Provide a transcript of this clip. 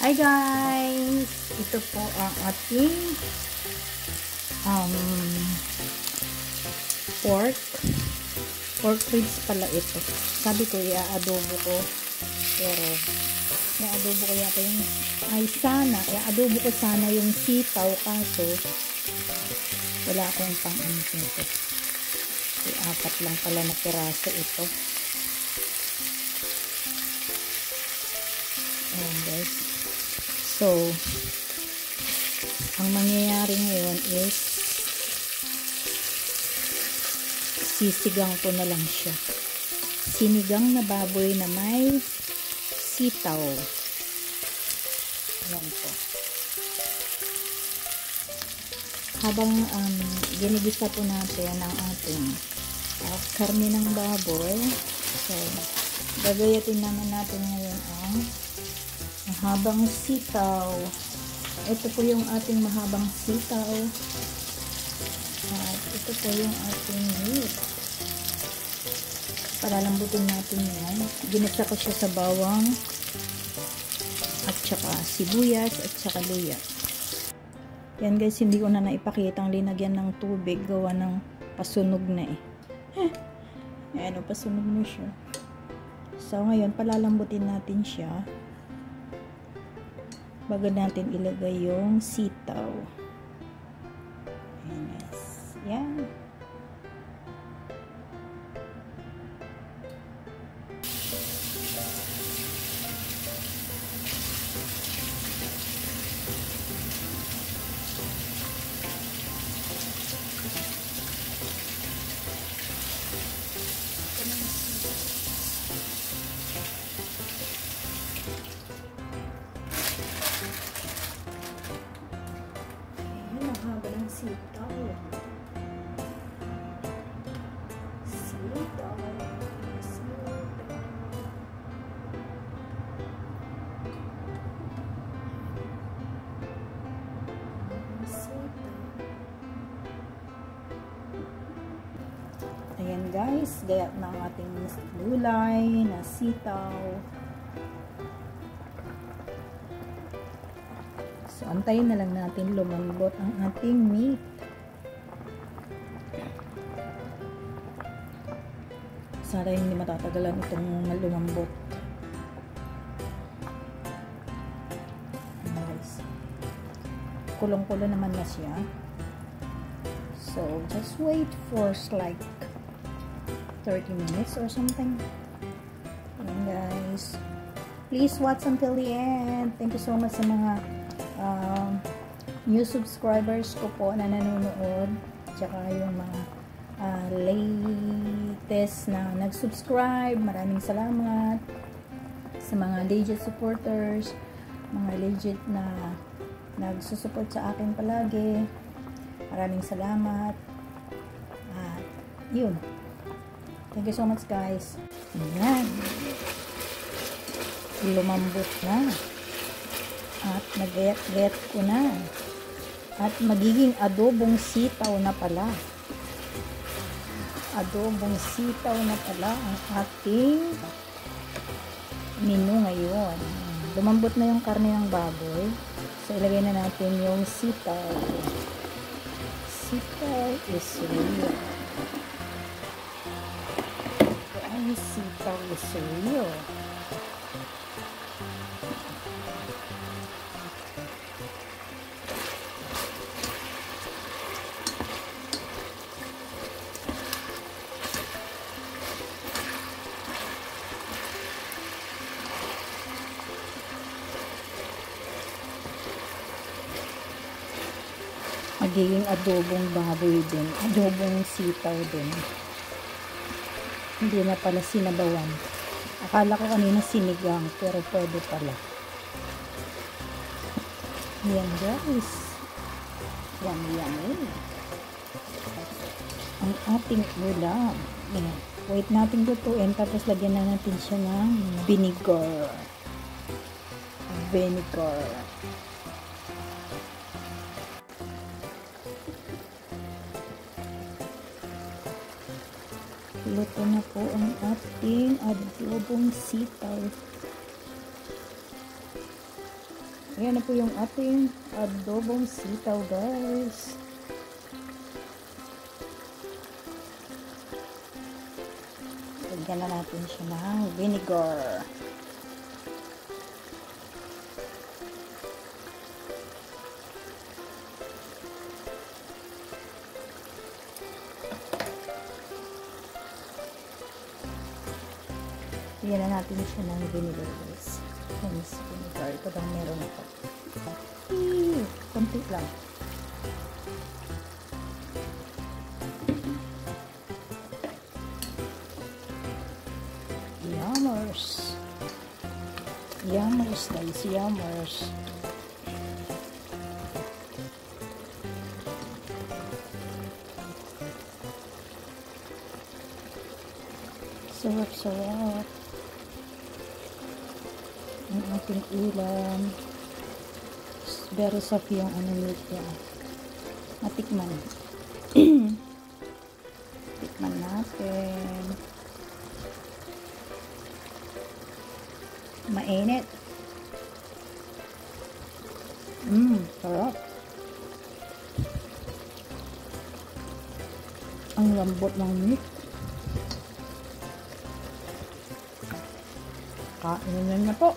Hi guys! Ito po ang ating pork ribs pala ito. Sabi ko i-adobo ko, pero i-adobo ko yata yung i-adobo ko sana yung sitaw, kaso wala akong pang-amin ito. Apat lang pala na piraso ito. Ayan guys. So, ang mangyayari ngayon is sisigang ko na lang siya. Sinigang na baboy na may sitaw. Ayan po. Habang ginigisa po natin ang ating karne ng baboy, so gagayatin naman natin ngayon ang mahabang sitaw. Ito po yung ating mahabang sitaw. At ito po yung ating meat. Palalambutin natin yan. Ginisa ko siya sa bawang at saka sibuyas at saka luya. Yan guys, hindi ko na naipakita ang linagyan ng tubig, gawa ng pasunog na ayan o, pasunog na siya. So ngayon, palalambutin natin siya bago natin ilagay yung sitaw. Ayan guys. Yan. Sitaw. Ayan guys, gaya ng ating gulay na sitaw. So, antayin na lang natin lumambot ang ating meat. Sana hindi matatagalan itong lumambot. Nice. Kulong-kulo naman na siya. So, just wait for like 30 minutes or something. Ayan guys. Please watch until the end. Thank you so much sa mga new subscribers ko po na nanonood, tsaka yung mga latest na nag-subscribe. Maraming salamat sa mga legit supporters, mga legit na nagsusupport sa akin palagi. Maraming salamat. At yun, thank you so much guys. Ayan, lumambot na at nag-get ko na, at magiging adobong sitaw na pala. Adobong sitaw na pala ang ating menu ngayon. Lumambot na yung karne ng baboy, so ilagay na natin yung sitaw. Sitaw is real. Ay, sitaw is real. Magiging adobong baboy din, adobong sitaw din. Hindi na pala sinabawan. Akala ko kanina sinigang, pero pwede pala. Yan guys. Yan. Ang ating ulam. Yan. Wait natin lutuin, tapos lagyan na natin siya ng vinegar. Luto na po ang ating adobong sitaw. Ayan na po yung ating adobong sitaw, guys. Lagyan na natin siya ng vinegar. Lagyan na natin siya ng vinegar, guys. Vinegar. Ito lang meron ako. Konti lang. Yummers. Yummers, guys. Yummers. Sarap-sarap. Ang ating ulam. Very soft yung meat niya. Matikman. Tikman natin. Mainit. Sarap. Ang lambot ng meat. Kainin na po.